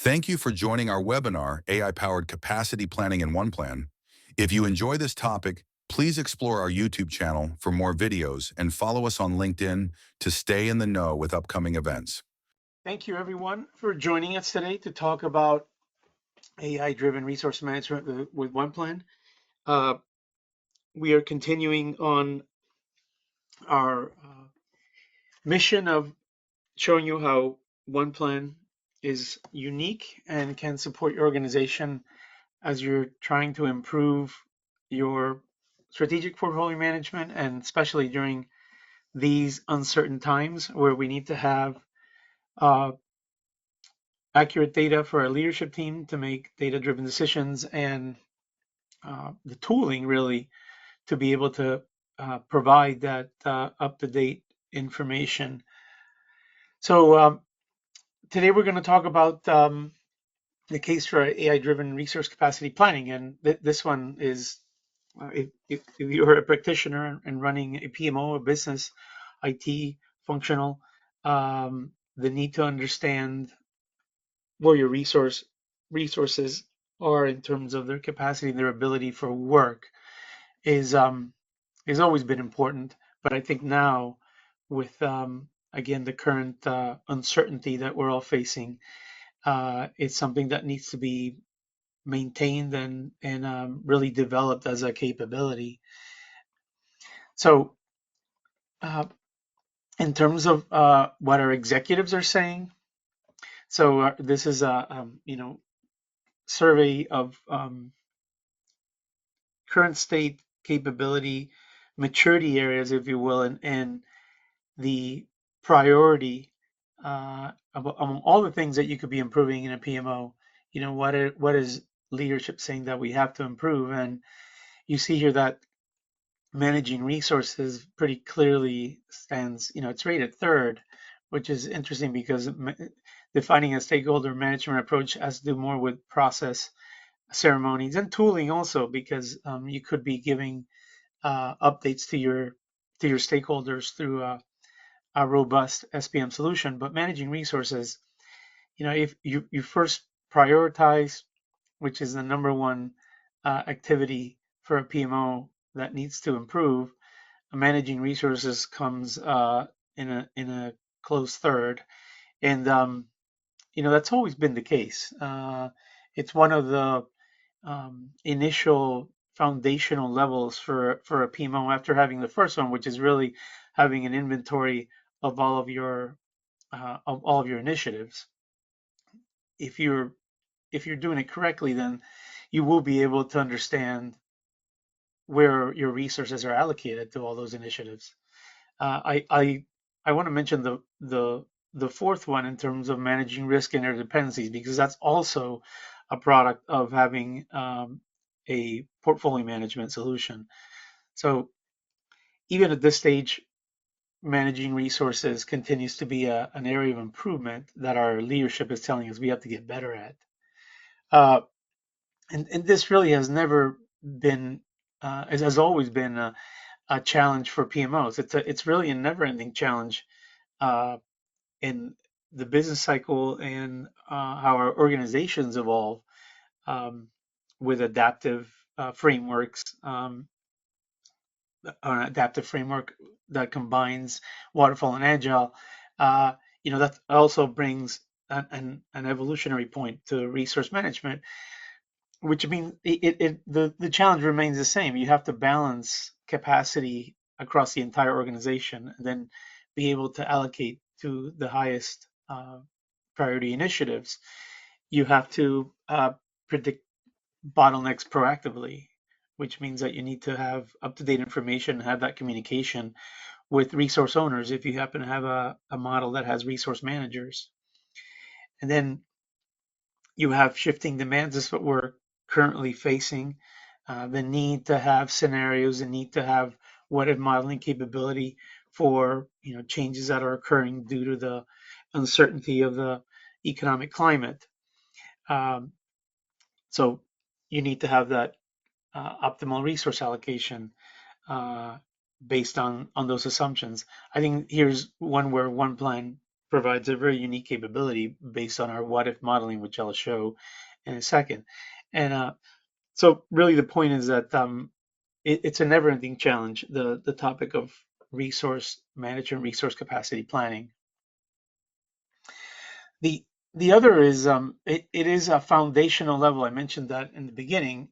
Thank you for joining our webinar, AI-Powered Capacity Planning in OnePlan. If you enjoy this topic, please explore our YouTube channel for more videos and follow us on LinkedIn to stay in the know with upcoming events. Thank you, everyone, for joining us today to talk about AI-driven resource management with OnePlan. Uh, we are continuing on our mission of showing you how OnePlan is unique and can support your organization as you're trying to improve your strategic portfolio management, and especially during these uncertain times where we need to have uh, accurate data for our leadership team to make data-driven decisions, and the tooling really to be able to provide that up-to-date information. So today we're going to talk about the case for AI-driven resource capacity planning, and this one is if you're a practitioner and running a PMO, a business IT functional, the need to understand where your resources are in terms of their capacity and their ability for work is has always been important. But I think now, with again the current uncertainty that we're all facing, it's something that needs to be maintained and really developed as a capability. So, uh, in terms of what our executives are saying, so this is a survey of current state, capability, maturity areas, if you will, and the priority among all the things that you could be improving in a PMO. What is leadership saying that we have to improve? And you see here that managing resources pretty clearly stands, it's rated third, which is interesting because defining a stakeholder management approach has to do more with process, ceremonies, and tooling also, because you could be giving updates to your stakeholders through a robust SPM solution. But managing resources, if you first prioritize, which is the number one activity for a PMO that needs to improve, managing resources comes in a close third, and that's always been the case. It's one of the initial foundational levels for a PMO after having the first one, which is really having an inventory of all of your initiatives. If you're doing it correctly, then you will be able to understand where your resources are allocated to all those initiatives. I want to mention the fourth one in terms of managing risk and interdependencies, because that's also a product of having a portfolio management solution. So even at this stage, managing resources continues to be an area of improvement that our leadership is telling us we have to get better at. Uh, and this really has never been, has always been a challenge for PMOs. It's really a never-ending challenge uh, in the business cycle, and how our organizations evolve um, with frameworks, an adaptive framework that combines waterfall and agile. Uh, that also brings an evolutionary point to resource management, which means the challenge remains the same. You have to balance capacity across the entire organization, and then be able to allocate to the highest priority initiatives. You have to predict bottlenecks proactively, which means that you need to have up-to-date information, have that communication with resource owners if you happen to have a model that has resource managers. And then you have shifting demands. This is what we're currently facing. The need to have scenarios, the need to have what if modeling capability for changes that are occurring due to the uncertainty of the economic climate. Um, so you need to have that optimal resource allocation uh, based on those assumptions. I think here's one where OnePlan provides a very unique capability based on our what if modeling, which I'll show in a second. And so really the point is that it's a never ending challenge, the topic of resource management, resource capacity planning. The the other is it is a foundational level. I mentioned that in the beginning.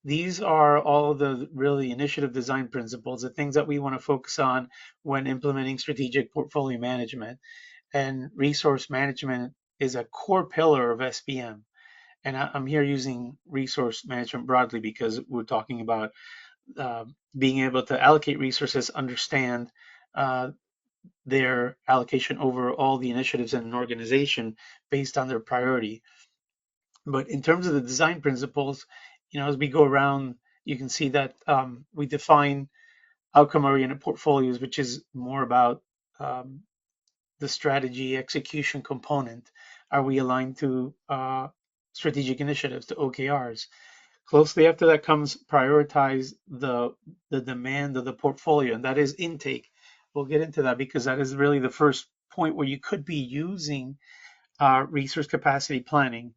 These are all the really initiative design principles, the things that we want to focus on when implementing strategic portfolio management. And resource management is a core pillar of SPM. And I'm here using resource management broadly because we're talking about uh, being able to allocate resources, understand uh, their allocation over all the initiatives in an organization based on their priority. But in terms of the design principles, as we go around, you can see that we define outcome-oriented portfolios, which is more about um, the strategy execution component. Are we aligned to strategic initiatives, to OKRs? Closely after that comes prioritize the demand of the portfolio, and that is intake. We'll get into that because that is really the first point where you could be using resource capacity planning,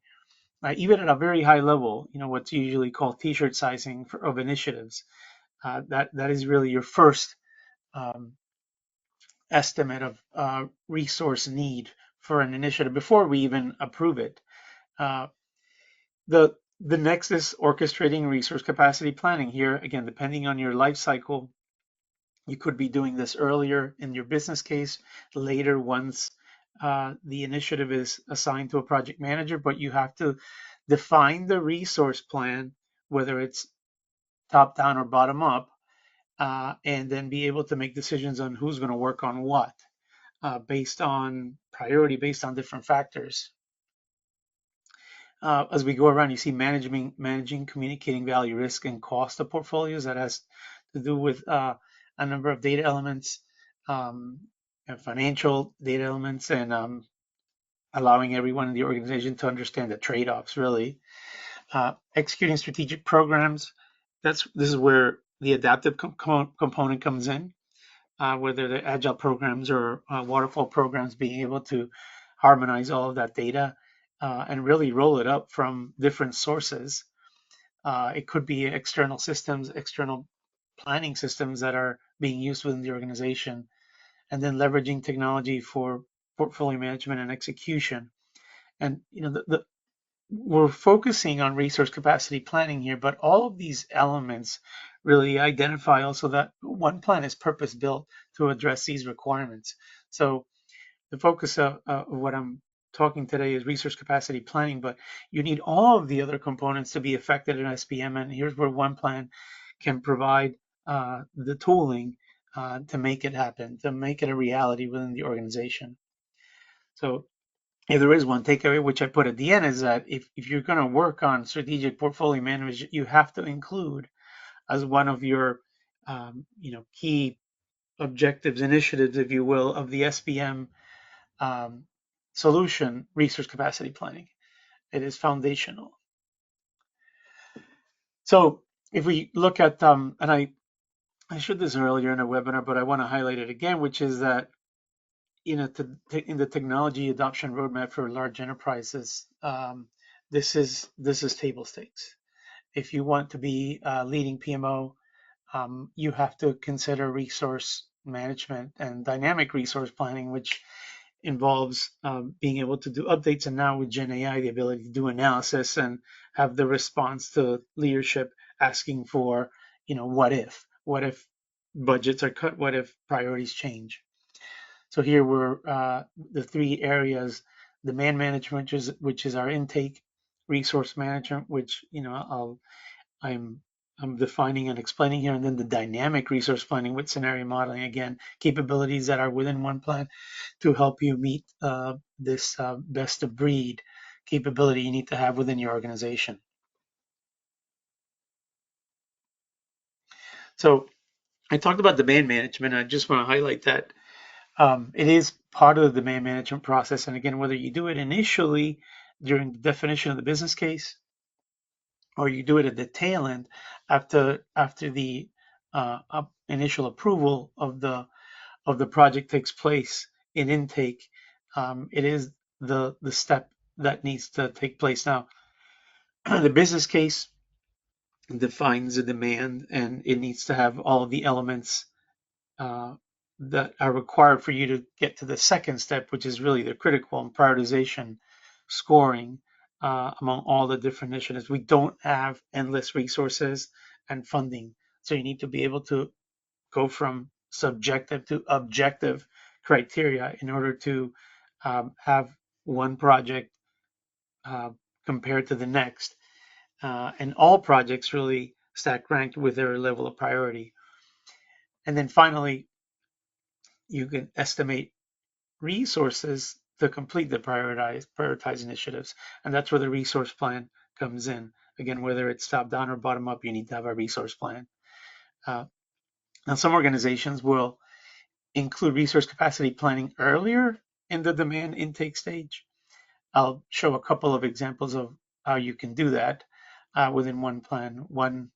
even at a very high level. What's usually called T-shirt sizing of initiatives. That is really your first um, estimate of resource need for an initiative before we even approve it. Uh, the next is orchestrating resource capacity planning. Here, again, depending on your life cycle, you could be doing this earlier in your business case, later once the initiative is assigned to a project manager, but you have to define the resource plan, whether it's top down or bottom up, and then be able to make decisions on who's going to work on what based on priority, based on different factors. As we go around, you see managing, communicating value, risk, and cost of portfolios. That has to do with a number of data elements, um, and financial data elements, and allowing everyone in the organization to understand the trade-offs, really. Executing strategic programs. This is where the adaptive component comes in, whether they're agile programs or waterfall programs, being able to harmonize all of that data and really roll it up from different sources. It could be external systems, external planning systems that are being used within the organization, and then leveraging technology for portfolio management and execution. And we're focusing on resource capacity planning here, but all of these elements really identify also that OnePlan is purpose built to address these requirements. So the focus of what I'm talking today is resource capacity planning, but you need all of the other components to be effective in SPM. And here's where OnePlan can provide the tooling to make it happen, to make it a reality within the organization. So if there is one takeaway, which I put at the end, is that if you're going to work on strategic portfolio management, you have to include as one of your key objectives, initiatives, if you will, of the SPM um, solution, resource capacity planning. It is foundational. So if we look at, and I showed this earlier in a webinar, but I want to highlight it again, which is that in the technology adoption roadmap for large enterprises, this is table stakes. If you want to be a leading PMO, you have to consider resource management and dynamic resource planning, which involves being able to do updates, and now with Gen AI, the ability to do analysis and have the response to leadership asking for, what if budgets are cut, what if priorities change. So here we're the three areas: demand management, which is our intake; resource management, which I'm I'm defining and explaining here, and then the dynamic resource planning with scenario modeling. Again, capabilities that are within OnePlan to help you meet this best of breed capability you need to have within your organization. So I talked about demand management. I just want to highlight that it is part of the demand management process. And again, whether you do it initially during the definition of the business case, or you do it at the tail end after the initial approval of the project takes place in intake, It is the step that needs to take place now. The business case defines the demand, and it needs to have all of the elements uh, that are required for you to get to the second step, which is really the critical and prioritization, scoring among all the different initiatives. We don't have endless resources and funding, so you need to be able to go from subjective to objective criteria in order to have one project uh, compared to the next, and all projects really stack ranked with their level of priority. And then finally, you can estimate resources to complete the prioritize initiatives, and that's where the resource plan comes in. Again, whether it's top down or bottom up, you need to have a resource plan. Uh, Now, some organizations will include resource capacity planning earlier in the demand intake stage. I'll show a couple of examples of how you can do that within OnePlan. One,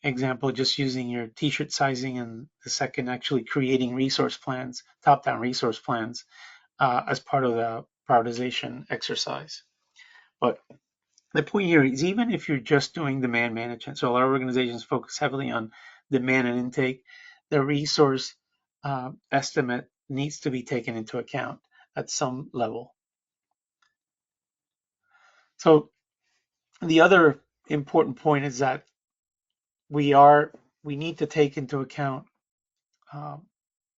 example, just using your t-shirt sizing, and the second, actually creating resource plans, top-down resource plans as part of the prioritization exercise. But the point here is, even if you're just doing demand management, so a lot of organizations focus heavily on demand and intake, the resource estimate needs to be taken into account at some level. So the other important point is that we need to take into account uh,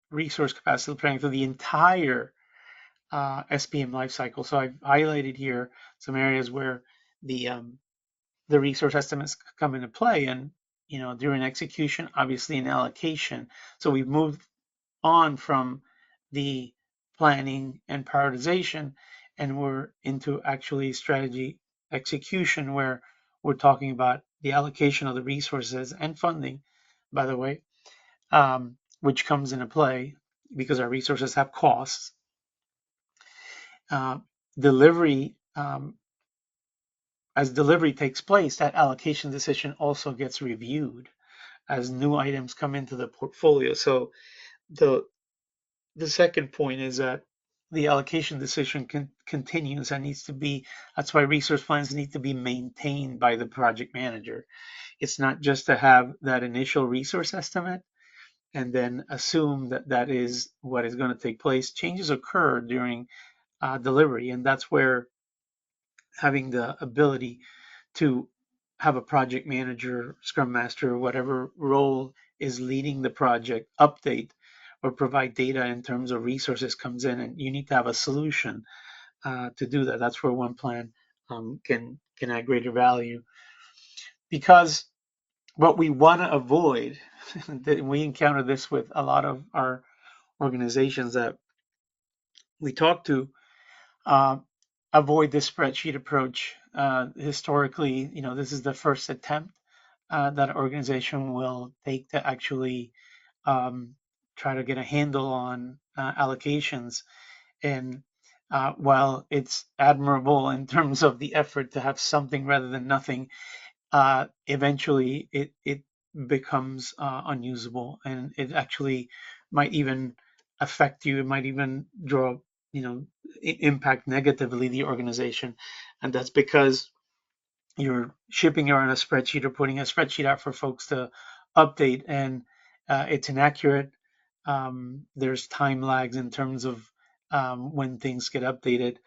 resource capacity planning for the entire SPM lifecycle. So I've highlighted here some areas where the resource estimates come into play, and during execution, obviously in allocation. So we've moved on from the planning and prioritization, and we're into actually strategy execution, where we're talking about the allocation of the resources and funding, by the way, which comes into play because our resources have costs. Uh, Delivery, as delivery takes place, that allocation decision also gets reviewed as new items come into the portfolio. So the second point is that the allocation decision continues and needs to be. That's why resource plans need to be maintained by the project manager. It's not just to have that initial resource estimate and then assume that that is what is going to take place. Changes occur during delivery, and that's where having the ability to have a project manager, scrum master, whatever role is leading the project, update or provide data in terms of resources comes in, and you need to have a solution to do that. That's where OnePlan can add greater value, because what we want to avoid, we encounter this with a lot of our organizations that we talk to, uh, avoid the spreadsheet approach. Historically, this is the first attempt that an organization will take to actually try to get a handle on allocations. And while it's admirable in terms of the effort to have something rather than nothing, eventually it becomes unusable, and it actually might even affect you. It might even draw, impact negatively the organization, and that's because you're shipping around a spreadsheet or putting a spreadsheet out for folks to update, and it's inaccurate. There's time lags in terms of when things get updated.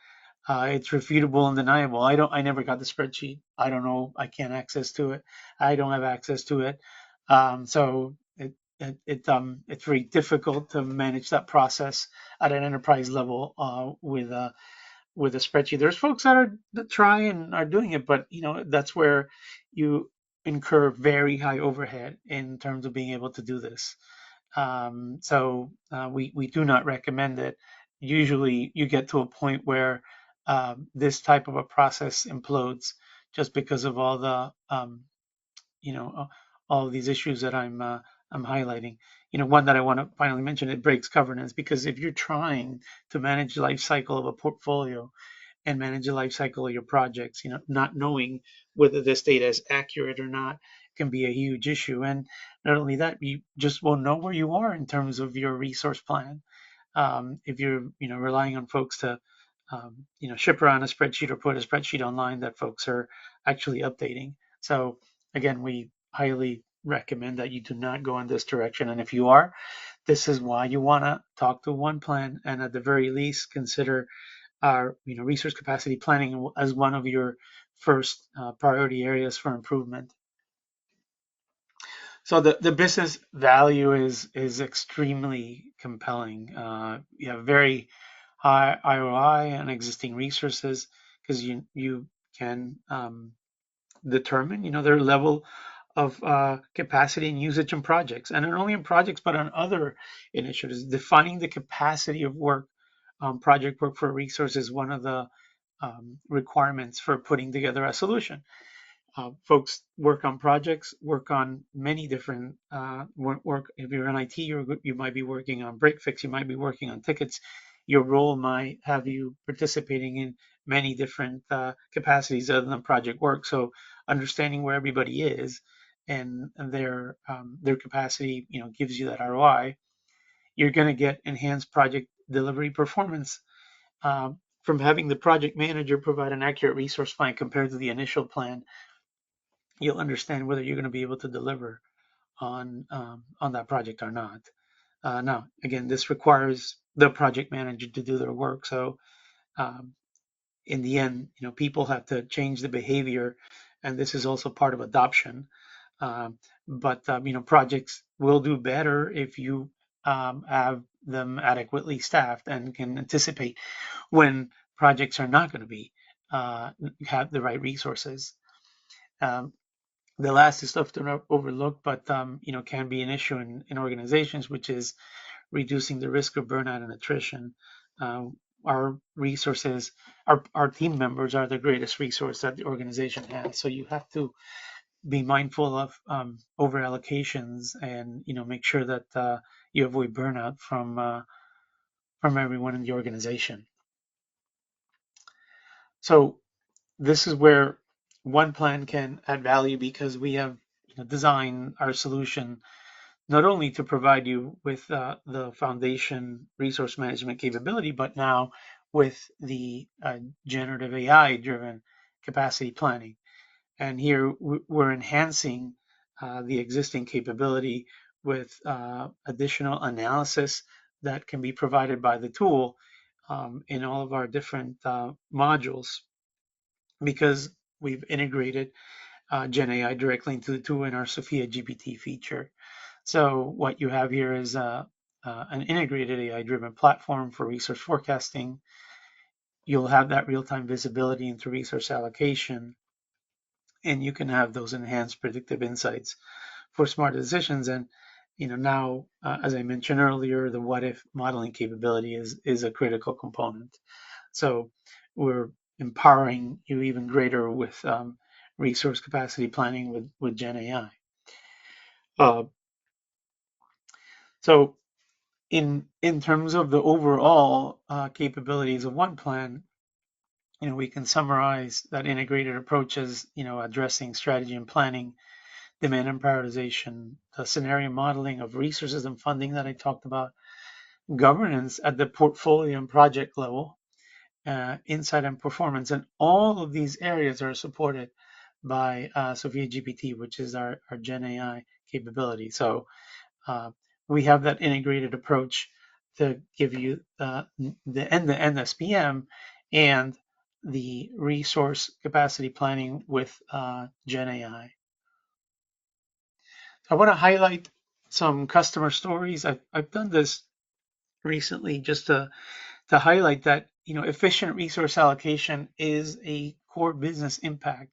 It's refutable and deniable. I never got the spreadsheet. I don't know. I can't access to it. I don't have access to it. So it's very difficult to manage that process at an enterprise level with a spreadsheet. There's folks that try and are doing it, but that's where you incur very high overhead in terms of being able to do this. So we do not recommend it. Usually, you get to a point where this type of a process implodes just because of all the you know uh, all of these issues that I'm highlighting. One that I want to finally mention, it breaks governance, because if you're trying to manage the life cycle of a portfolio and manage the life cycle of your projects, not knowing whether this data is accurate or not can be a huge issue. And not only that, you just won't know where you are in terms of your resource plan. if you're relying on folks to ship around a spreadsheet or put a spreadsheet online that folks are actually updating. So again, we highly recommend that you do not go in this direction. And if you are, this is why you want to talk to OnePlan, and at the very least consider our resource capacity planning as one of your first priority areas for improvement. So the business value is extremely compelling. You have very high ROI on existing resources because you can determine their level of capacity and usage in projects, and not only in projects but on other initiatives. Defining the capacity of work, project work for a resource is one of the requirements for putting together a solution. Folks work on projects, work on many different work. If you're in IT, you might be working on break fix, you might be working on tickets. Your role might have you participating in many different capacities other than project work. So understanding where everybody is and their capacity, gives you that ROI. You're going to get enhanced project delivery performance from having the project manager provide an accurate resource plan compared to the initial plan. You'll understand whether you're going to be able to deliver on that project or not. Now, again, this requires the project manager to do their work. So um, in the end, people have to change the behavior, and this is also part of adoption. But projects will do better if you have them adequately staffed and can anticipate when projects are not going to be have the right resources. Um, the last is often overlooked, but can be an issue in organizations, which is reducing the risk of burnout and attrition. Uh, our resources, our team members are the greatest resource that the organization has. So you have to be mindful of over allocations and make sure that you avoid burnout from everyone in the organization. So this is where OnePlan can add value because we have designed our solution not only to provide you with the foundation resource management capability, but now with the generative AI driven capacity planning. And here we're enhancing the existing capability with additional analysis that can be provided by the tool in all of our different modules, because we've integrated Gen AI directly into the tool in our Sophia GPT feature. So what you have here is an integrated AI-driven platform for resource forecasting. You'll have that real-time visibility into resource allocation, and you can have those enhanced predictive insights for smart decisions. And now, as I mentioned earlier, the what-if modeling capability is a critical component. So we're empowering you even greater with resource capacity planning with Gen AI. So in terms of the overall capabilities of OnePlan, we can summarize that integrated approach as addressing strategy and planning, demand and prioritization, the scenario modeling of resources and funding that I talked about, governance at the portfolio and project level, insight and performance, and all of these areas are supported by Sophia GPT, which is our Gen AI capability. So we have that integrated approach to give you the end-to-end SPM and the resource capacity planning with Gen AI. I want to highlight some customer stories. I've done this recently just to highlight that efficient resource allocation is a core business impact.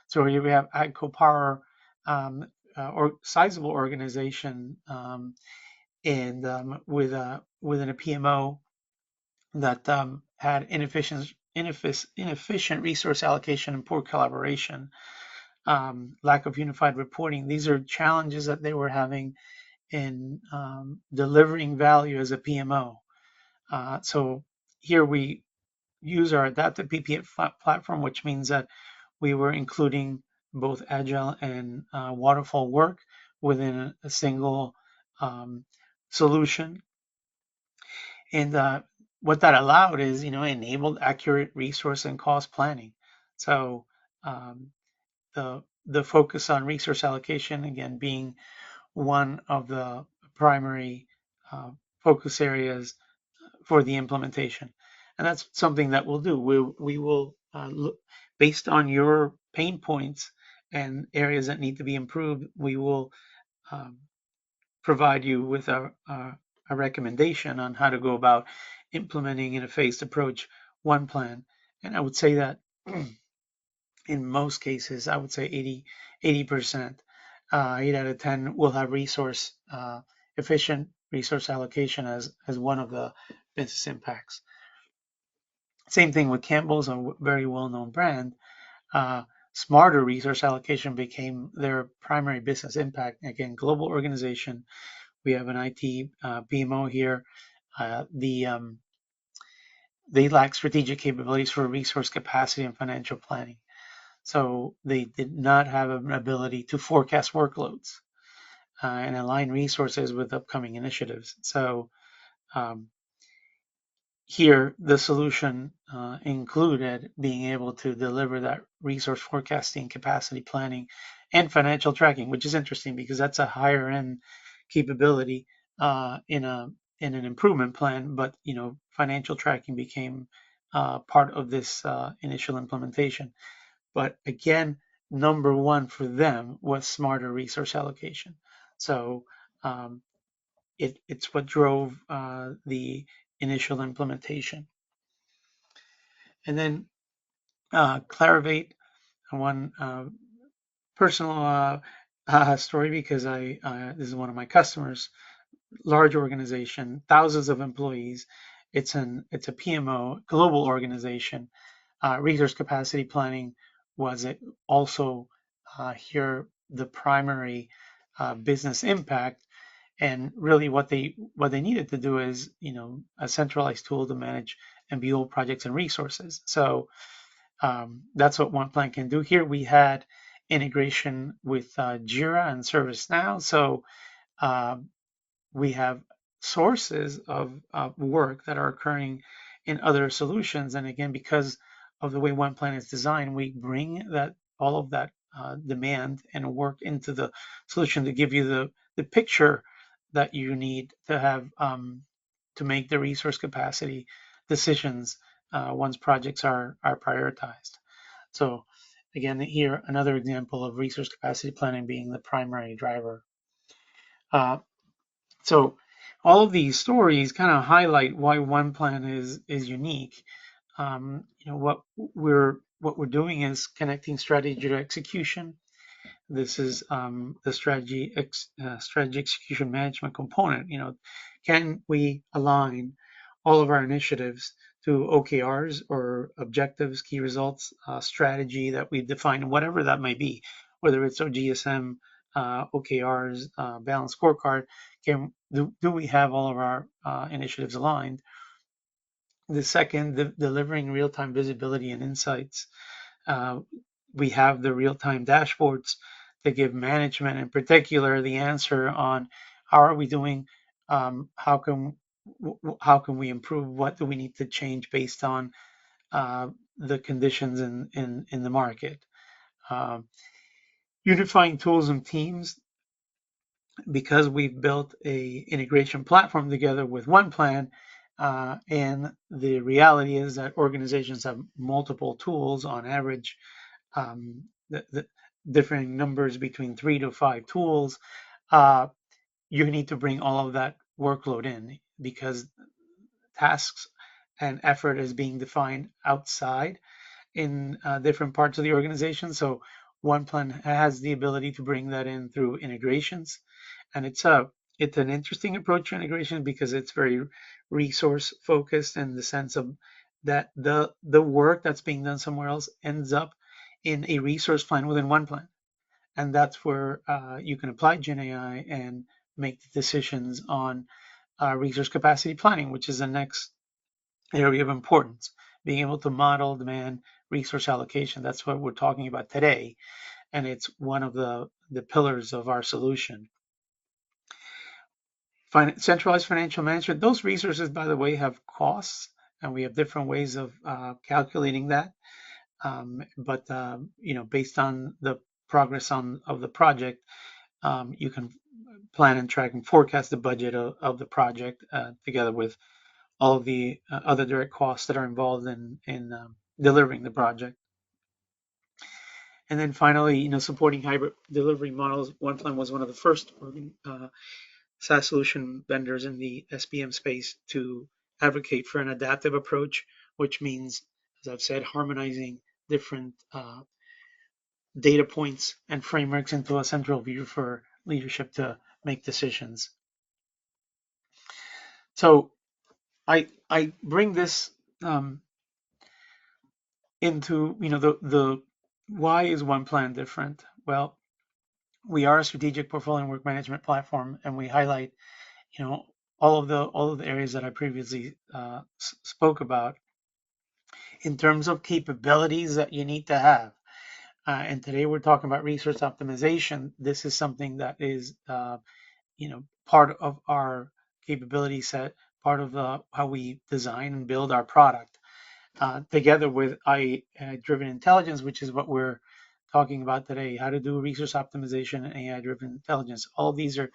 So here we have AGCO Power, or sizable organization, and within a PMO that had inefficient resource allocation and poor collaboration, lack of unified reporting. These are challenges that they were having in delivering value as a PMO. So here we use our adaptive PPA platform, which means that we were including both agile and waterfall work within a single solution. And what that allowed is, enabled accurate resource and cost planning. So um, the focus on resource allocation, again, being one of the primary focus areas for the implementation. And that's something that we'll do. We will look based on your pain points and areas that need to be improved. We will um, provide you with a recommendation on how to go about implementing in a phased approach OnePlan. And I would say that in most cases, I would say 80%, 8 out of 10 will have resource efficient resource allocation as one of the business impacts. Same thing with Campbell's, a very well-known brand. Uh, Smarter resource allocation became their primary business impact. Again, global organization. We have an IT PMO here. They lack strategic capabilities for resource capacity and financial planning. So they did not have an ability to forecast workloads and align resources with upcoming initiatives. So um, here, the solution included being able to deliver that resource forecasting, capacity planning, and financial tracking, which is interesting because that's a higher end capability in an improvement plan. But financial tracking became part of this initial implementation. But again, number one for them was smarter resource allocation. So um, it's what drove the initial implementation. And then Clarivate, one personal story because this is one of my customers, large organization, thousands of employees. It's a PMO, global organization. Resource capacity planning was it also here the primary business impact, and really what they needed to do is a centralized tool to manage and view projects and resources. So that's what OnePlan can do. Here we had integration with Jira and ServiceNow. So uh, we have sources of work that are occurring in other solutions. And again, because of the way OnePlan is designed, we bring that all of that demand and work into the solution to give you the picture that you need to have to make the resource capacity decisions once projects are prioritized. So again, here another example of resource capacity planning being the primary driver. Uh, so all of these stories kind of highlight why OnePlan is unique. What we're doing is connecting strategy to execution. This is the strategy execution management component. Can we align all of our initiatives to OKRs or objectives, key results, strategy that we've defined, whatever that may be, whether it's GSM, OKRs, balanced scorecard. Do we have all of our initiatives aligned? The second, delivering real-time visibility and insights. Uh, we have the real-time dashboards that give management, in particular, the answer on how are we doing, how can we improve, what do we need to change based on the conditions in the market. Um, Unifying tools and teams, because we've built a integration platform together with OnePlan, and the reality is that organizations have multiple tools on average, the differing numbers between 3 to 5 tools. Uh, you need to bring all of that workload in because tasks and effort is being defined outside in different parts of the organization. So OnePlan has the ability to bring that in through integrations, and it's an interesting approach to integration because it's very resource focused in the sense of that the work that's being done somewhere else ends up in a resource plan within OnePlan, and that's where you can apply Gen AI and make the decisions on resource capacity planning, which is the next area of importance. Being able to model demand resource allocation. That's what we're talking about today, and it's one of the pillars of our solution. Centralized financial management. Those resources, by the way, have costs, and we have different ways of calculating that. But based on the progress of the project, you can plan and track and forecast the budget of the project together with all of the other direct costs that are involved in delivering the project. And then finally, supporting hybrid delivery models. OnePlan was one of the first SaaS solution vendors in the SPM space to advocate for an adaptive approach, which means, as I've said, harmonizing different data points and frameworks into a central view for leadership to make decisions. So I bring this into the why is OnePlan different? Well, we are a strategic portfolio and work management platform, and we highlight all of the areas that I previously spoke about in terms of capabilities that you need to have. And today we're talking about resource optimization. This is something that is part of our capability set, part of how we design and build our product, together with AI-driven intelligence, which is what we're talking about today, how to do resource optimization and AI-driven intelligence. All these are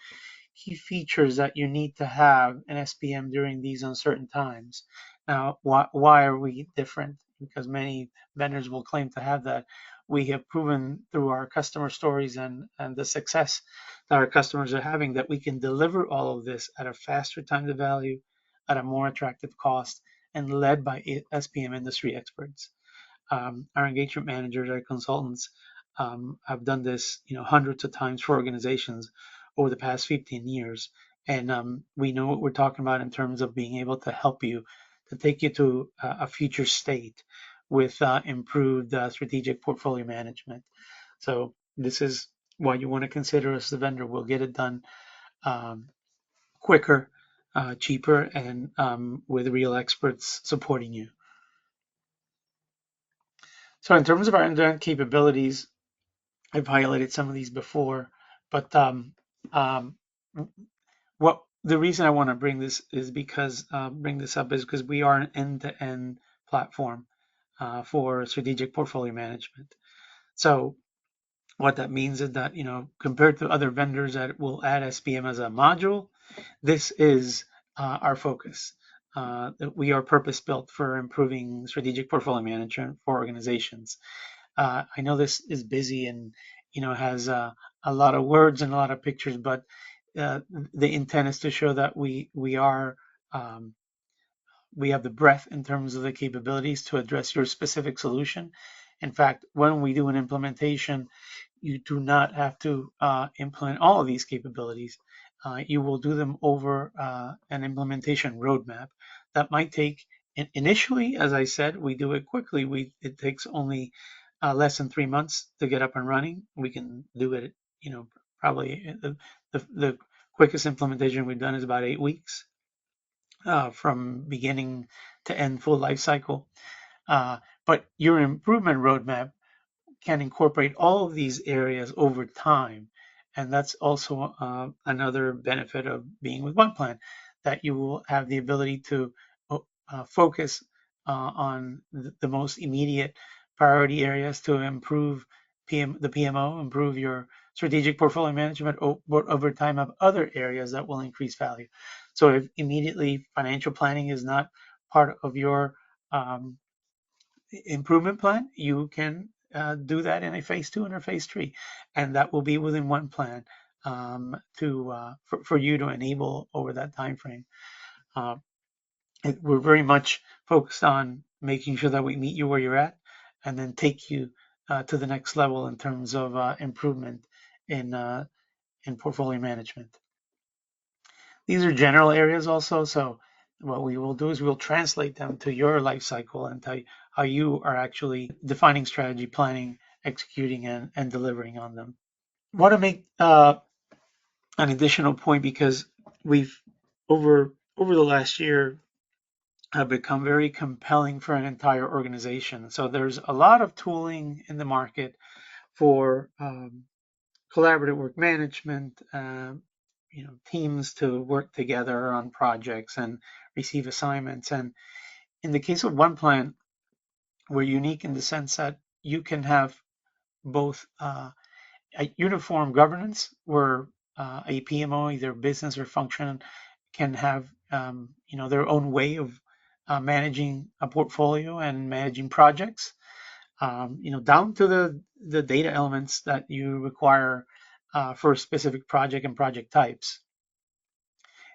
key features that you need to have in SPM during these uncertain times. Now, why are we different? Because many vendors will claim to have that. We have proven through our customer stories and the success that our customers are having that we can deliver all of this at a faster time to value, at a more attractive cost, and led by SPM industry experts. Our engagement managers, our consultants, have done this, hundreds of times for organizations over the past 15 years, and we know what we're talking about in terms of being able to help you to take you to a future state with improved strategic portfolio management. So this is why you want to consider us the vendor. We'll get it done quicker, cheaper, and with real experts supporting you. So in terms of our end-to-end capabilities, I've highlighted some of these before, but what the reason I want to bring this up is because we are an end-to-end platform for strategic portfolio management. So what that means is that compared to other vendors that will add SPM as a module, this is our focus. That we are purpose built for improving strategic portfolio management for organizations. I know this is busy and has a lot of words and a lot of pictures, but the intent is to show that we have the breadth in terms of the capabilities to address your specific solution. In fact, when we do an implementation, you do not have to implement all of these capabilities. You will do them over an implementation roadmap that might take, initially, as I said, we do it quickly. It takes only less than 3 months to get up and running. We can do it, probably the quickest implementation we've done is about 8 weeks from beginning to end, full life cycle. But your improvement roadmap can incorporate all of these areas over time. And that's also another benefit of being with OnePlan, that you will have the ability to focus on the most immediate priority areas to improve the PMO, improve your strategic portfolio management, but over time have other areas that will increase value. So if immediately financial planning is not part of your improvement plan, you can do that in a phase 2 and a phase 3, and that will be within OnePlan for you to enable over that time frame. We're very much focused on making sure that we meet you where you're at, and then take you to the next level in terms of improvement in portfolio management. These are general areas also. So what we will do is we'll translate them to your life cycle and tell you how you are actually defining strategy, planning, executing, and delivering on them. I want to make an additional point, because we've over the last year have become very compelling for an entire organization. So there's a lot of tooling in the market for collaborative work management, teams to work together on projects and receive assignments. And in the case of OnePlan, we're unique in the sense that you can have both a uniform governance where a PMO, either business or function, can have their own way of managing a portfolio and managing projects, down to the data elements that you require for a specific project and project types.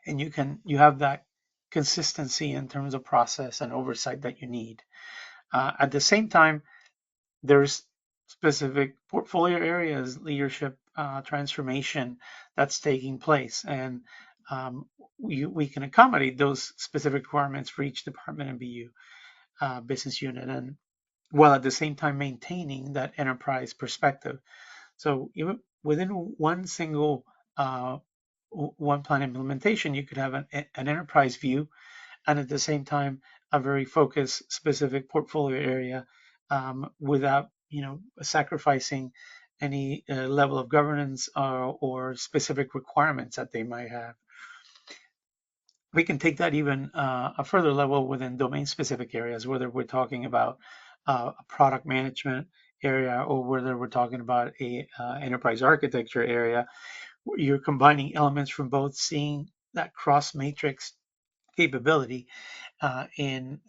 And you have that consistency in terms of process and oversight that you need. At the same time, there's specific portfolio areas, leadership transformation that's taking place, and we can accommodate those specific requirements for each department and BU business unit, and while at the same time maintaining that enterprise perspective. So even within one single OnePlan implementation, you could have an enterprise view, and at the same time a very focused specific portfolio area, without sacrificing any level of governance or specific requirements that they might have. We can take that even a further level within domain specific areas, whether we're talking about a product management area or whether we're talking about a enterprise architecture area. You're combining elements from both, seeing that cross matrix capability, and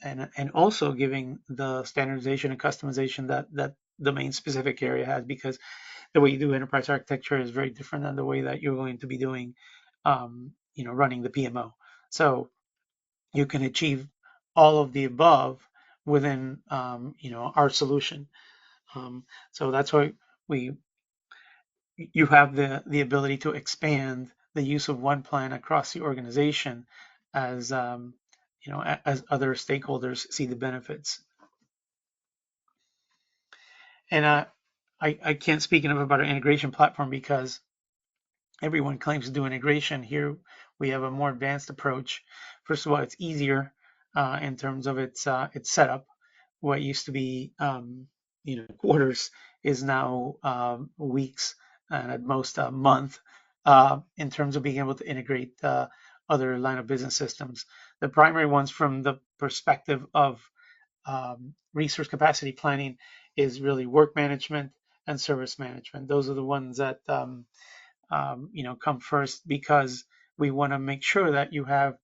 also giving the standardization and customization that domain specific area has, because the way you do enterprise architecture is very different than the way that you're going to be doing running the PMO. So you can achieve all of the above within our solution. So that's why you have the ability to expand the use of OnePlan across the organization as as other stakeholders see the benefits. And I can't speak enough about our integration platform, because everyone claims to do integration. Here we have a more advanced approach. First of all, it's easier in terms of its setup. What used to be quarters is now weeks, and at most a month, in terms of being able to integrate other line of business systems. The primary ones from the perspective of resource capacity planning is really work management and service management. Those are the ones that come first, because we want to make sure that you have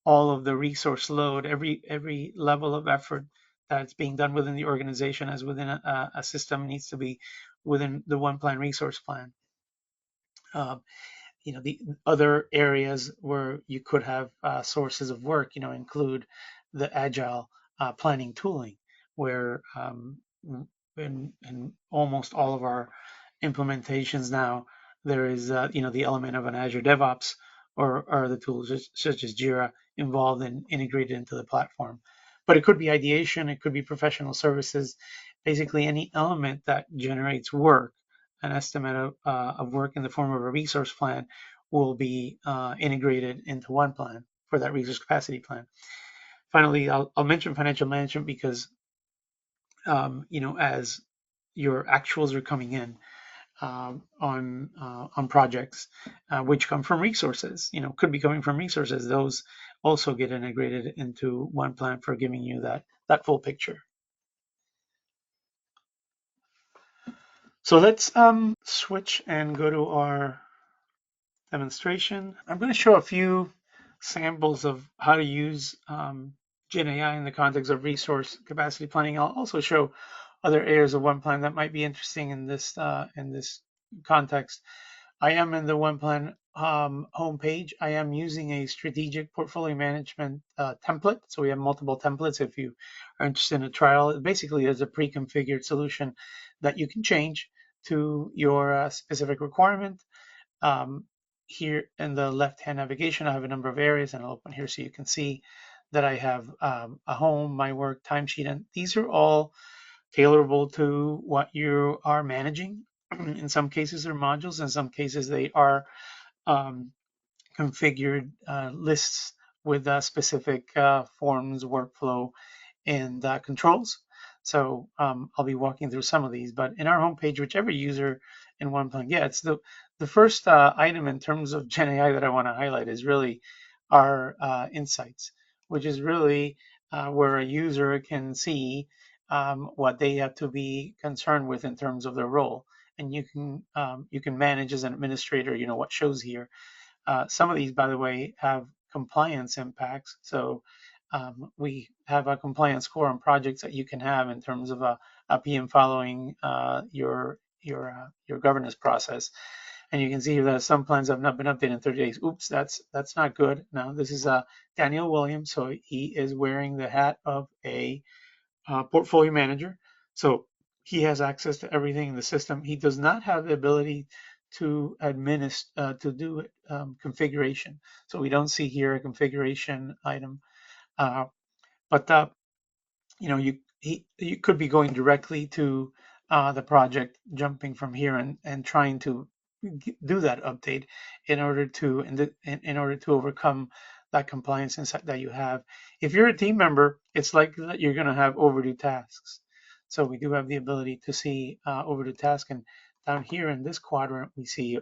all of the resource load, every level of effort that's being done within the organization as within a system needs to be within the OnePlan resource plan. The other areas where you could have sources of work, include the agile planning tooling, where in almost all of our implementations now, there is the element of an Azure DevOps or the tools such as Jira involved and integrated into the platform. But it could be ideation, it could be professional services, basically any element that generates work. An estimate of work in the form of a resource plan will be integrated into OnePlan for that resource capacity plan. Finally, I'll mention financial management because as your actuals are coming in on projects, which come from resources, could be coming from resources, those also get integrated into OnePlan for giving you that full picture. So let's switch and go to our demonstration. I'm going to show a few samples of how to use Gen AI in the context of resource capacity planning. I'll also show other areas of OnePlan that might be interesting in this context. I am in the OnePlan homepage. I am using a strategic portfolio management template. So we have multiple templates. If you are interested in a trial, it basically is a pre-configured solution that you can change to your specific requirement. Here in the left-hand navigation, I have a number of areas, and I'll open here so you can see that I have a home, my work, timesheet, and these are all tailorable to what you are managing. In some cases, they're modules. In some cases, they are configured lists with specific forms, workflow, and controls. So I'll be walking through some of these, but in our homepage, whichever user in OnePlan gets, the first item in terms of Gen AI that I want to highlight is really our insights, which is really where a user can see what they have to be concerned with in terms of their role. And you can manage as an administrator, what shows here. Some of these, by the way, have compliance impacts. So we have a compliance score on projects that you can have in terms of a PM following your governance process. And you can see here that some plans have not been updated in 30 days. Oops, that's not good. Now this is Daniel Williams, so he is wearing the hat of a portfolio manager. So he has access to everything in the system. He does not have the ability to administer to do configuration. So we don't see here a configuration item. Uh, but you could be going directly to the project, jumping from here and trying to do that update in order to overcome that compliance insight that you have. If you're a team member, it's likely that you're going to have overdue tasks. So we do have the ability to see overdue tasks, and down here in this quadrant, we see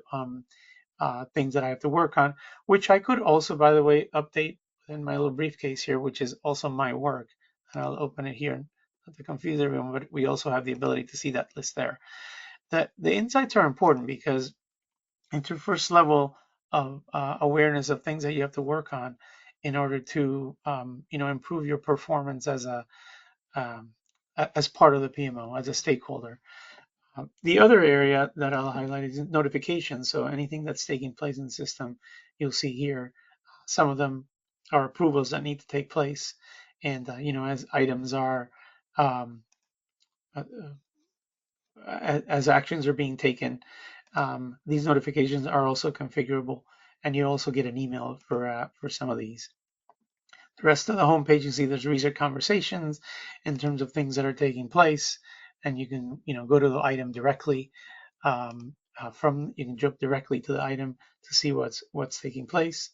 things that I have to work on, which I could also, by the way, update in my little briefcase here, which is also my work. And I'll open it here, not to confuse everyone, but we also have the ability to see that list there. The insights are important because it's your first level of awareness of things that you have to work on in order to improve your performance um, as part of the PMO, as a stakeholder. The other area that I'll highlight is notifications. So anything that's taking place in the system, you'll see here. Some of them are approvals that need to take place, and as items are um, uh, as actions are being taken, these notifications are also configurable, and you also get an email for some of these. The rest of the homepage, you see there's recent conversations in terms of things that are taking place, and you can go to the item directly you can jump directly to the item to see what's taking place,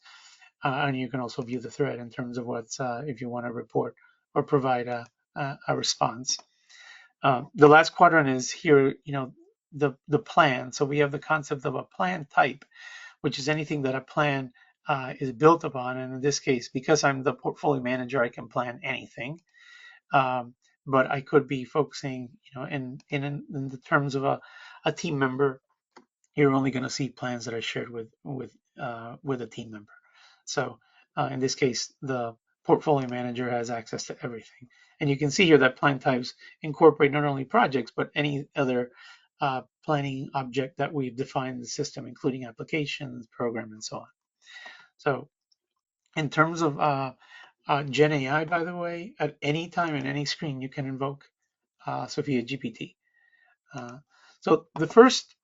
and you can also view the thread in terms of what's if you want to report or provide a response. The last quadrant is here, the plan. So we have the concept of a plan type, which is anything that a plan is built upon. And in this case, because I'm the portfolio manager, I can plan anything. But I could be focusing, in the terms of a team member, you're only going to see plans that are shared with a team member. So in this case, the portfolio manager has access to everything. And you can see here that plan types incorporate not only projects, but any other planning object that we've defined in the system, including applications, program, and so on. So in terms of Gen AI, by the way, at any time in any screen, you can invoke Sophia GPT. So the first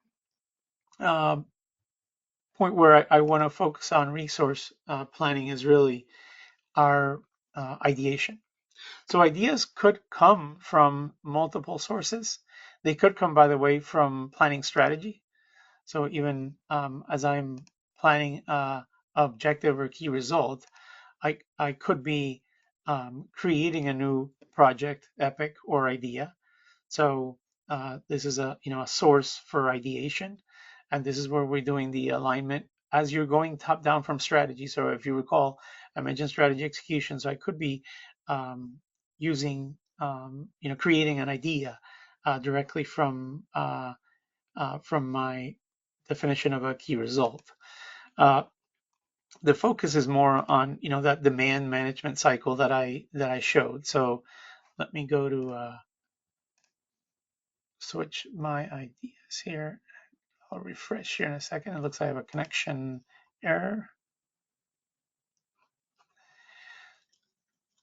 point where I want to focus on resource planning is really our ideation. So ideas could come from multiple sources. They could come, by the way, from planning strategy. So even as I'm planning objective or key result, I could be creating a new project, epic, or idea. So this is a source for ideation, and this is where we're doing the alignment as you're going top down from strategy. So if you recall, I mentioned strategy execution. So I could be using creating an idea directly from my definition of a key result. The focus is more on that demand management cycle that I showed. So let me go to switch my ideas here. I'll refresh here in a second. It looks like I have a connection error.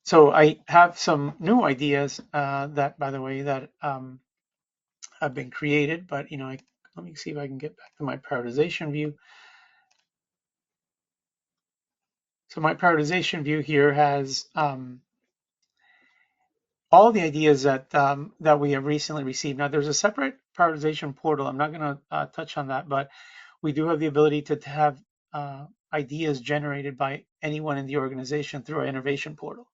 So I have some new ideas that, by the way, that have been created, but let me see if I can get back to my prioritization view. So my prioritization view here has all the ideas that we have recently received. Now there's a separate prioritization portal. I'm not going to touch on that, but we do have the ability to have ideas generated by anyone in the organization through our innovation portal.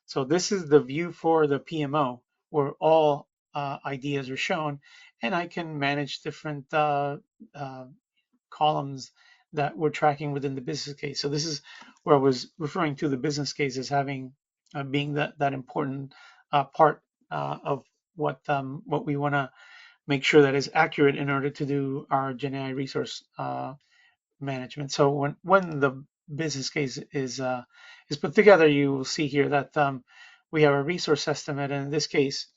So this is the view for the PMO, where all ideas are shown, and I can manage different columns that we're tracking within the business case. So this is where I was referring to the business case as having being that important part of what we want to make sure that is accurate in order to do our GenAI resource management. So when the business case is put together, you will see here that we have a resource estimate, and in this case,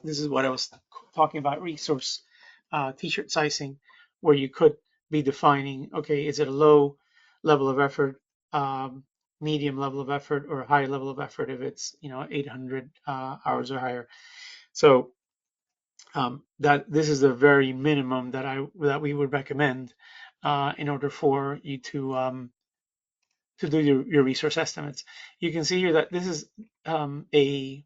this is what I was talking about, resource t-shirt sizing, where you could be defining, okay, is it a low level of effort, medium level of effort, or a high level of effort if it's 800 hours or higher. So that this is the very minimum that we would recommend in order for you to do your resource estimates. You can see here that this is a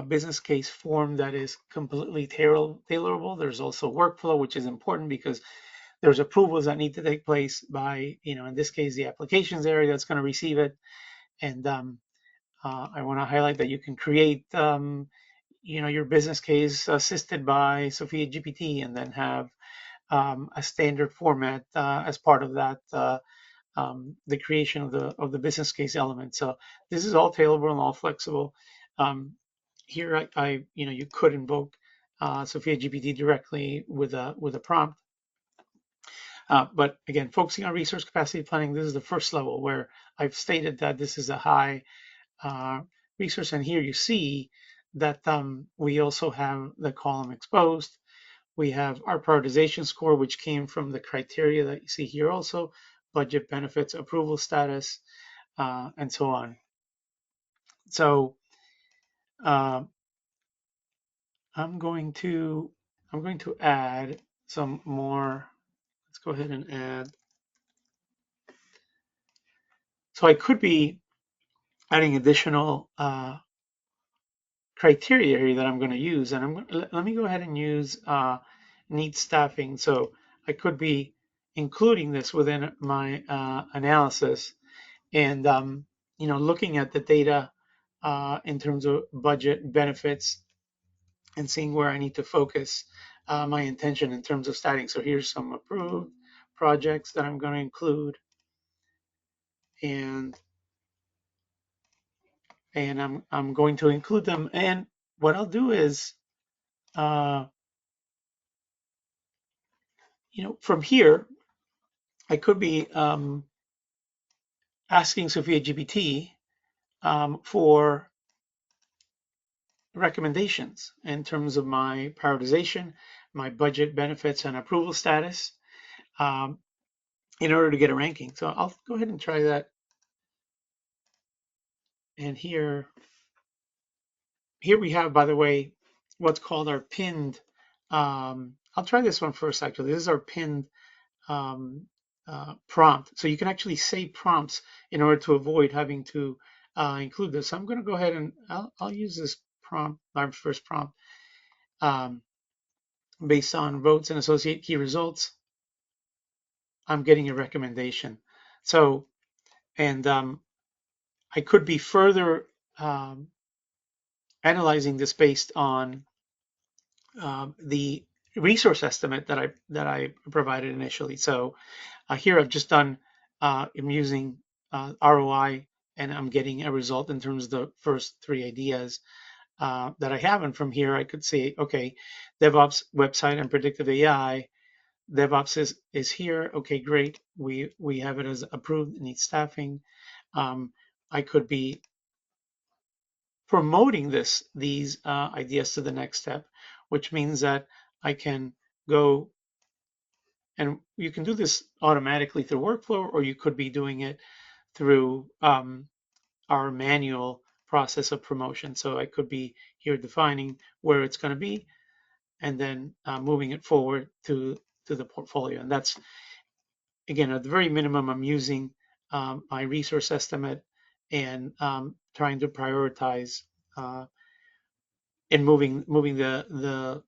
business case form that is completely tailorable. There's also workflow, which is important because there's approvals that need to take place by, in this case, the applications area that's going to receive it. And I want to highlight that you can create, your business case assisted by Sophia GPT, and then have a standard format as part of that, the creation of the business case element. So this is all tailorable and all flexible. Here, you could invoke Sophia GPT directly with a prompt. But again, focusing on resource capacity planning, this is the first level where I've stated that this is a high resource. And here you see that we also have the column exposed. We have our prioritization score, which came from the criteria that you see here also, budget, benefits, approval status, and so on. So I'm going to add some more. Let's go ahead and add. So I could be adding additional criteria here that I'm going to use, and let me go ahead and use need staffing. So I could be including this within my analysis, and looking at the data in terms of budget, benefits, and seeing where I need to focus my intention in terms of staffing. So here's some approved projects that I'm going to include, and I'm going to include them. And what I'll do is, from here, I could be asking Sophia GPT for recommendations in terms of my prioritization, my budget, benefits, and approval status in order to get a ranking. So I'll go ahead and try that. And here we have, by the way, what's called our pinned. I'll try this one first, actually. This is our pinned prompt. So you can actually say prompts in order to avoid having to include this. So I'm going to go ahead and I'll use this prompt, my first prompt, based on votes and associate key results. I'm getting a recommendation. So, and I could be further analyzing this based on the resource estimate that I provided initially. So here I've just done, I'm using ROI, and I'm getting a result in terms of the first three ideas that I have. And from here I could say, okay, DevOps website and predictive AI. DevOps is here. Okay, great. We have it as approved. It needs staffing. I could be promoting these ideas to the next step, which means that I can go, and you can do this automatically through workflow, or you could be doing it through our manual process of promotion. So I could be here defining where it's going to be, and then moving it forward to the portfolio. And that's, again, at the very minimum, I'm using my resource estimate and trying to prioritize in moving the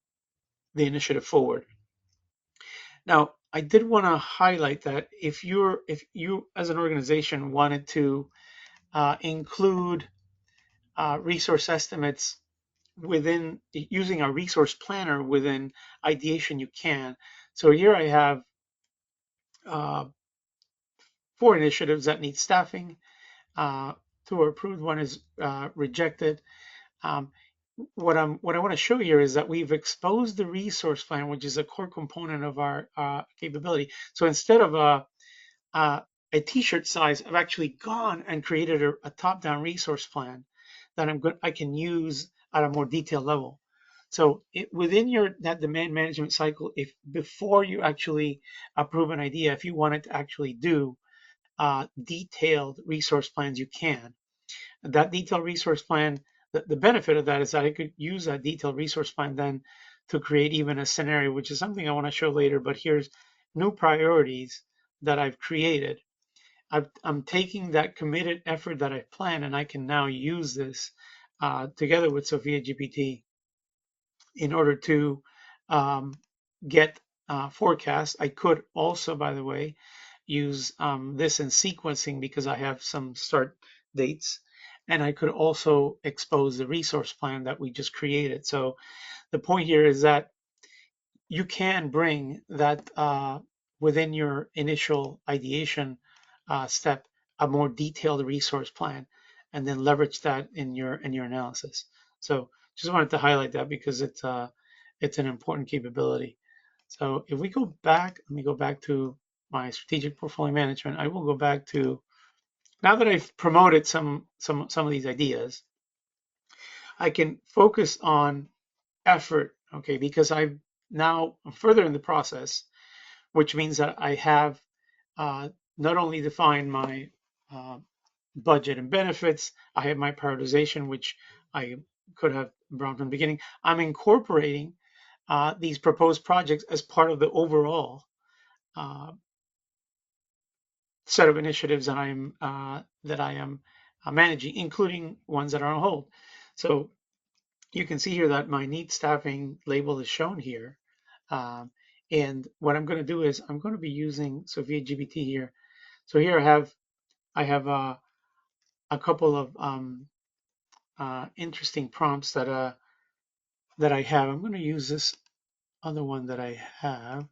initiative forward. Now, I did want to highlight that if you as an organization wanted to include resource estimates within using our resource planner within ideation, you can. So here I have uh, 4 initiatives that need staffing. 2 are approved, 1 is rejected. Um, what I want to show here is that we've exposed the resource plan, which is a core component of our capability. So instead of uh, a t-shirt size, I've actually gone and created a top-down resource plan that I can use at a more detailed level. So within that demand management cycle, if before you actually approve an idea, if you wanted to actually do detailed resource plans, you can. That detailed resource plan, the benefit of that is that I could use that detailed resource plan then to create even a scenario, which is something I want to show later, but here's new priorities that I've created. I'm taking that committed effort that I planned, and I can now use this together with Sophia GPT in order to um, get forecasts. I could also, by the way, use this in sequencing because I have some start dates. And I could also expose the resource plan that we just created. So the point here is that you can bring that within your initial ideation step, a more detailed resource plan, and then leverage that in your analysis. So just wanted to highlight that because it's an important capability. So if we go back, let me go back to my strategic portfolio management. I will go back to, now that I've promoted some of these ideas, I can focus on effort, okay, because I'm now further in the process, which means that I have not only defined my uh, budget and benefits, I have my prioritization, which I could have brought from the beginning. I'm incorporating these proposed projects as part of the overall uh, set of initiatives that I am managing, including ones that are on hold. So you can see here that my need staffing label is shown here. Um, and what I'm going to do is I'm going to be using Sophia GPT here. So here I have a couple of interesting prompts that I have. I'm going to use this other one that I have.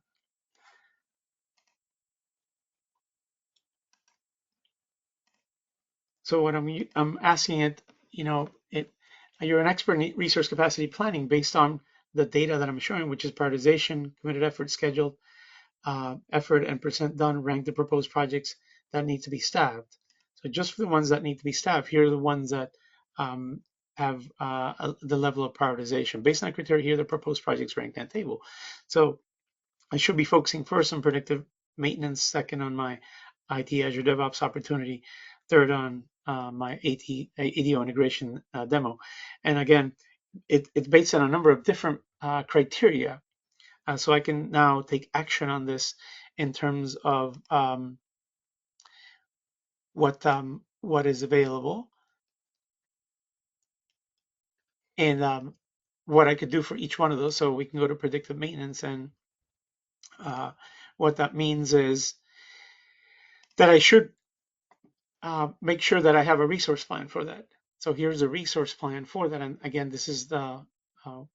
So what I'm asking it, you're an expert in resource capacity planning based on the data that I'm showing, which is prioritization, committed effort, scheduled effort, and percent done. Rank the proposed projects that need to be staffed. So just for the ones that need to be staffed, here are the ones that um, have the level of prioritization. Based on the criteria here, the proposed projects ranked in that table. So I should be focusing first on predictive maintenance, second on my IT Azure DevOps opportunity, third on my ADO integration demo. And again, it's based on a number of different criteria. So I can now take action on this in terms of what is available and what I could do for each one of those. So we can go to predictive maintenance, and what that means is that I should make sure that I have a resource plan for that. So here's a resource plan for that. And again, this is the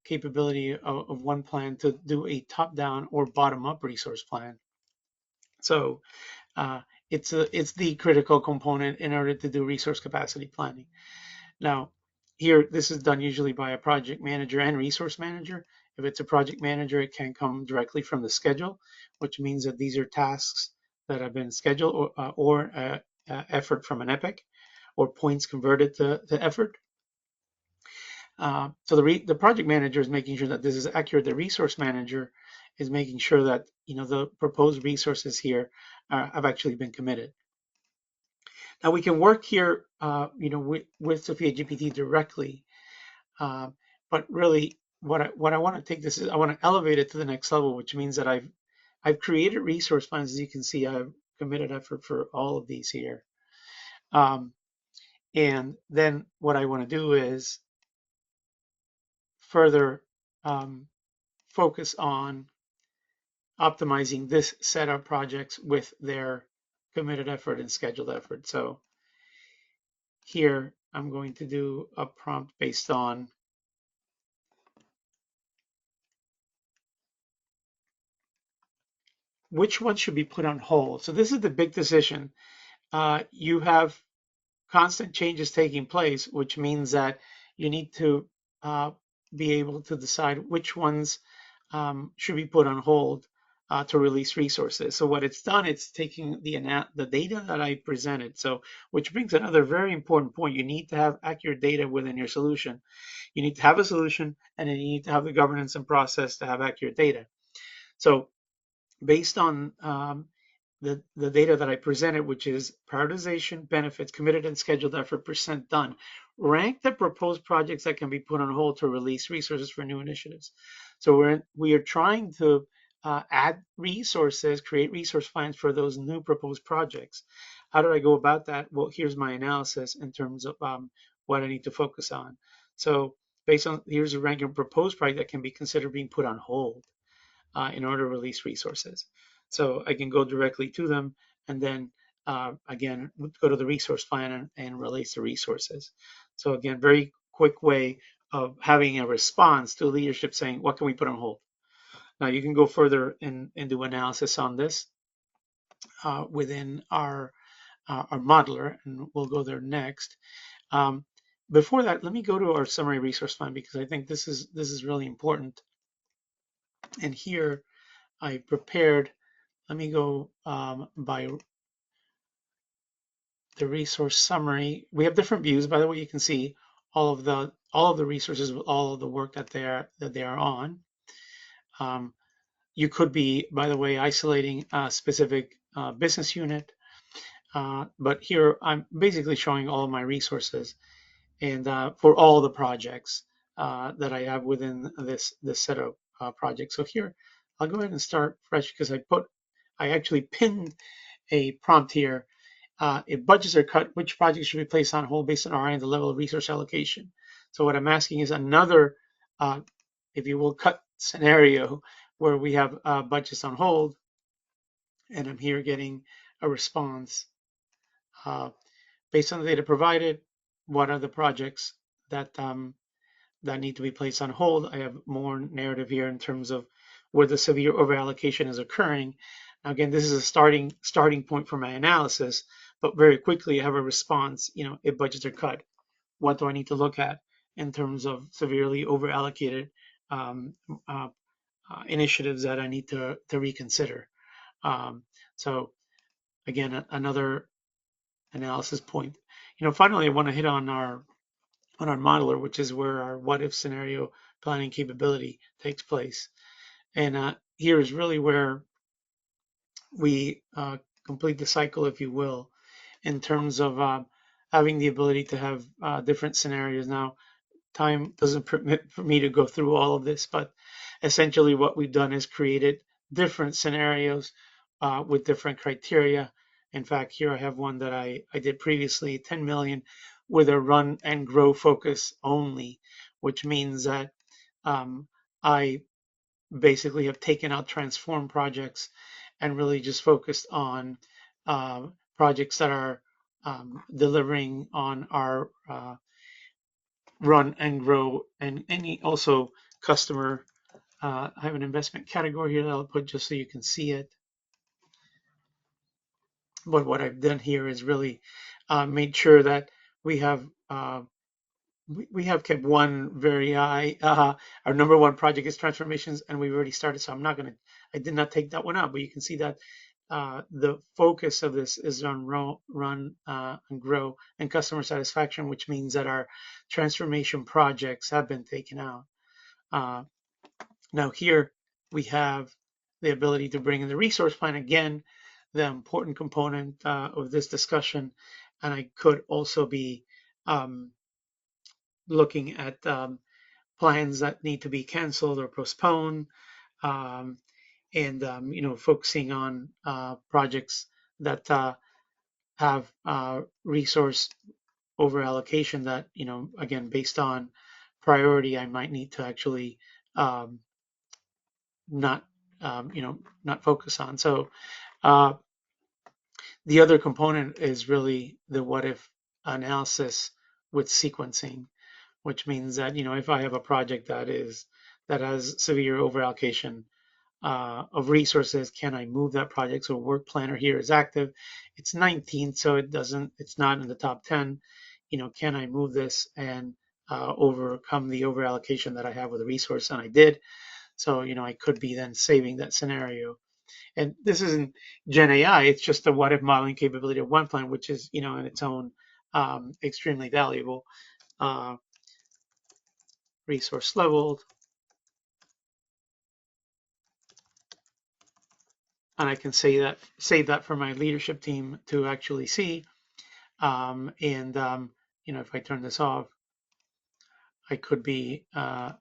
capability of OnePlan to do a top-down or bottom-up resource plan. So uh, it's the critical component in order to do resource capacity planning. Now, here, this is done usually by a project manager and resource manager. If it's a project manager, it can come directly from the schedule, which means that these are tasks that have been scheduled or effort from an epic or points converted to effort. So the project manager is making sure that this is accurate. The resource manager is making sure that the proposed resources here have actually been committed. Now we can work here, with Sophia GPT directly, but really, what I want to take this is I want to elevate it to the next level, which means that I've created resource plans. As you can see, I've committed effort for all of these here, and then what I want to do is further focus on optimizing this set of projects with their committed effort and scheduled effort. So here I'm going to do a prompt based on which ones should be put on hold. So this is the big decision. You have constant changes taking place, which means that you need to uh, be able to decide which ones should be put on hold to release resources. So what it's done, it's taking the data that I presented. So which brings another very important point. You need to have accurate data within your solution. You need to have a solution, and then you need to have the governance and process to have accurate data. So based on the data that I presented, which is prioritization, benefits, committed and scheduled effort, percent done. Rank the proposed projects that can be put on hold to release resources for new initiatives. So we are trying to add resources, create resource plans for those new proposed projects. How do I go about that? Well, here's my analysis in terms of what I need to focus on. So based on, here's a ranking of proposed project that can be considered being put on hold in order to release resources. So I can go directly to them and then again, go to the resource plan and release the resources. So again, very quick way of having a response to leadership saying, what can we put on hold? Now you can go further and do analysis on this within our modeler, and we'll go there next. Um, before that, let me go to our summary resource plan because I think this is really important. And here I prepared. Let me go by the resource summary. We have different views. By the way, you can see all of the resources with all of the work that they are on. You could be, by the way, isolating a specific business unit, but here I'm basically showing all of my resources and for all the projects that I have within this set of projects. So here, I'll go ahead and start fresh because I actually pinned a prompt here. If budgets are cut, which projects should be placed on hold based on ROI and the level of resource allocation? So what I'm asking is another, if you will, cut scenario where we have budgets on hold, and I'm here getting a response based on the data provided. What are the projects that that need to be placed on hold? I have more narrative here in terms of where the severe overallocation is occurring. Now, again, this is a starting point for my analysis, but very quickly I have a response. If budgets are cut, what do I need to look at in terms of severely overallocated um, uh, initiatives that I need to reconsider? So again, another analysis point. Finally, I want to hit on our modeler, which is where our what if scenario planning capability takes place. And here is really where we complete the cycle, if you will, in terms of having the ability to have different scenarios. Now, time doesn't permit for me to go through all of this, but essentially what we've done is created different scenarios with different criteria. In fact, here I have one that I did previously, 10 million with a run and grow focus only, which means that I basically have taken out transform projects and really just focused on projects that are delivering on our run and grow and any also customer. I have an investment category here that I'll put just so you can see it. But what I've done here is really made sure that we have we have kept one very high. Our number one project is transformations, and we've already started. So I did not take that one out, but you can see that the focus of this is on run and grow and customer satisfaction, which means that our transformation projects have been taken out. Now here we have the ability to bring in the resource plan again, the important component of this discussion, and I could also be looking at plans that need to be canceled or postponed, and focusing on projects that have resource over allocation that again based on priority I might need to actually um, not not focus on. So the other component is really the what if analysis with sequencing, which means that if I have a project that has severe overallocation, of resources. Can I move that project? So work planner here is active. It's 19th, so it's not in the top 10. Can I move this and overcome the over allocation that I have with the resource? And I did. So, I could be then saving that scenario. And this isn't Gen AI, it's just the what if modeling capability of OnePlan, which is, in its own extremely valuable. Uh, Resource leveled. And I can save that for my leadership team to actually see. If I turn this off, I could be, I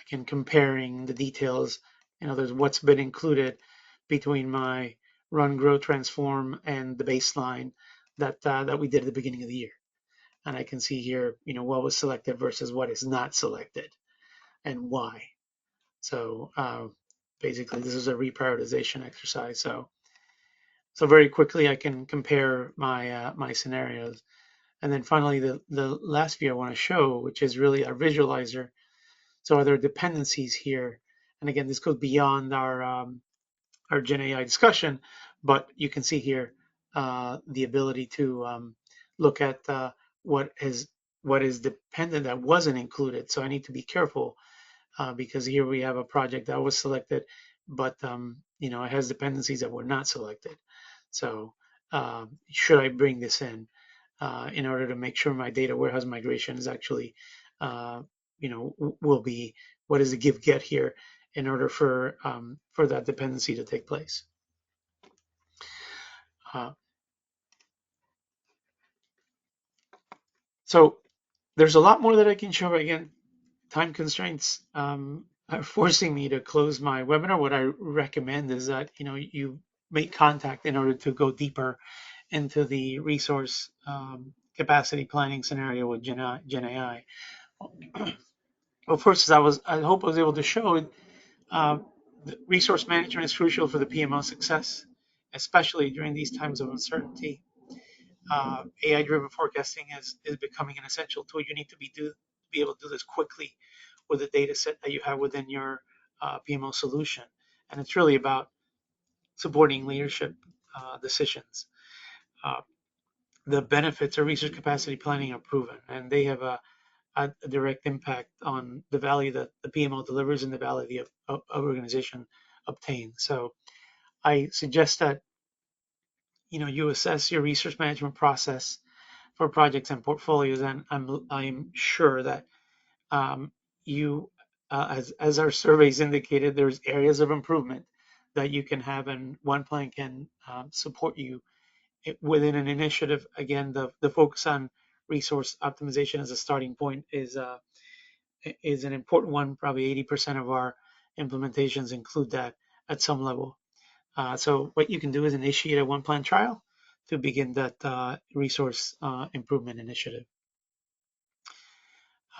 can comparing the details. There's what's been included between my run, grow, transform, and the baseline that we did at the beginning of the year. And I can see here, what was selected versus what is not selected and why. So basically, this is a reprioritization exercise. So very quickly, I can compare my scenarios. And then finally, the last view I want to show, which is really our visualizer. So are there dependencies here? And again, this goes beyond our Gen AI discussion, but you can see here the ability to look at what is dependent that wasn't included. So I need to be careful because here we have a project that was selected, but it has dependencies that were not selected. So should I bring this in order to make sure my data warehouse migration is actually, will be what is the give get here in order for that dependency to take place. Uh, so there's a lot more that I can show, but again, time constraints are forcing me to close my webinar. What I recommend is that you make contact in order to go deeper into the resource capacity planning scenario with Gen AI. Well, first, I hope I was able to show resource management is crucial for the PMO success, especially during these times of uncertainty. AI-driven forecasting is becoming an essential tool. You need to be able to do this quickly with the data set that you have within your PMO solution. And it's really about supporting leadership decisions. Uh, the benefits of resource capacity planning are proven, and they have a direct impact on the value that the PMO delivers and the value the organization obtains. So I suggest that you assess your resource management process for projects and portfolios, and I'm sure that you, as our surveys indicated, there's areas of improvement that you can have, and OnePlan can support you within an initiative. Again, the focus on resource optimization as a starting point is an important one. Probably 80% of our implementations include that at some level. So what you can do is initiate a OnePlan trial to begin that resource improvement initiative.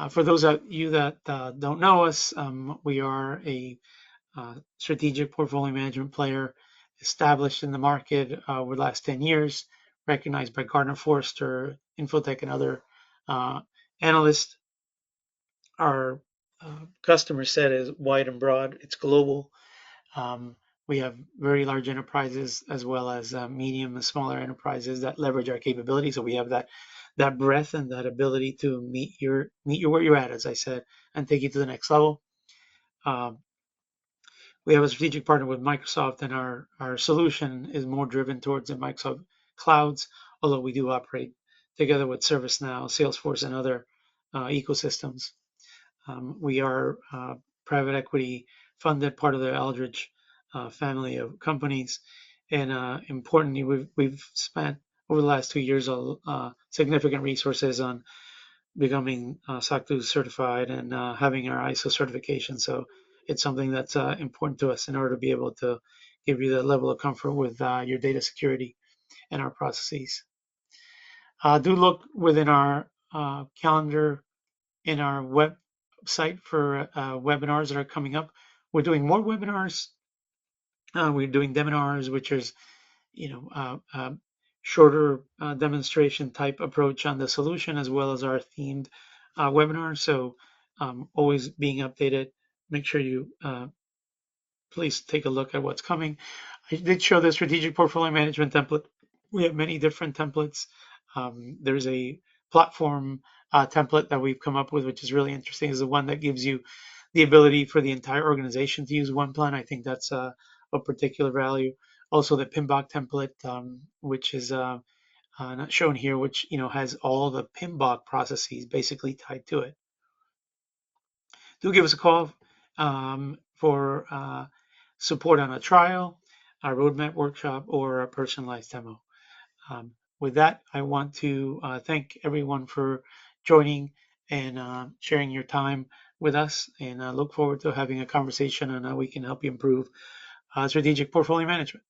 For those of you that don't know us, we are a strategic portfolio management player established in the market over the last 10 years, recognized by Gartner, Forrester, Infotech, and other analysts. Our customer set is wide and broad. It's global. We have very large enterprises as well as medium and smaller enterprises that leverage our capabilities. So we have that breadth and that ability to meet you where you're at, as I said, and take you to the next level. We have a strategic partner with Microsoft, and our solution is more driven towards the Microsoft clouds, although we do operate together with ServiceNow, Salesforce, and other ecosystems. We are private equity funded, part of the Aldrich family of companies, and importantly, we've spent over the last 2 years significant resources on becoming SOC 2 certified and having our ISO certification. So it's something that's important to us in order to be able to give you that level of comfort with your data security and our processes. Do look within our calendar in our website for webinars that are coming up. We're doing more webinars. We're doing seminars, which is, shorter demonstration type approach on the solution, as well as our themed webinars. So always being updated. Make sure you please take a look at what's coming. I did show the strategic portfolio management template. We have many different templates. There's a platform template that we've come up with, which is really interesting. Is the one that gives you the ability for the entire organization to use OnePlan. I think that's of particular value. Also, the PMBOK template, which is not shown here, which has all the PMBOK processes basically tied to it. Do give us a call for support on a trial, a roadmap workshop, or a personalized demo. With that, I want to thank everyone for joining and sharing your time with us, and look forward to having a conversation on how we can help you improve strategic portfolio management.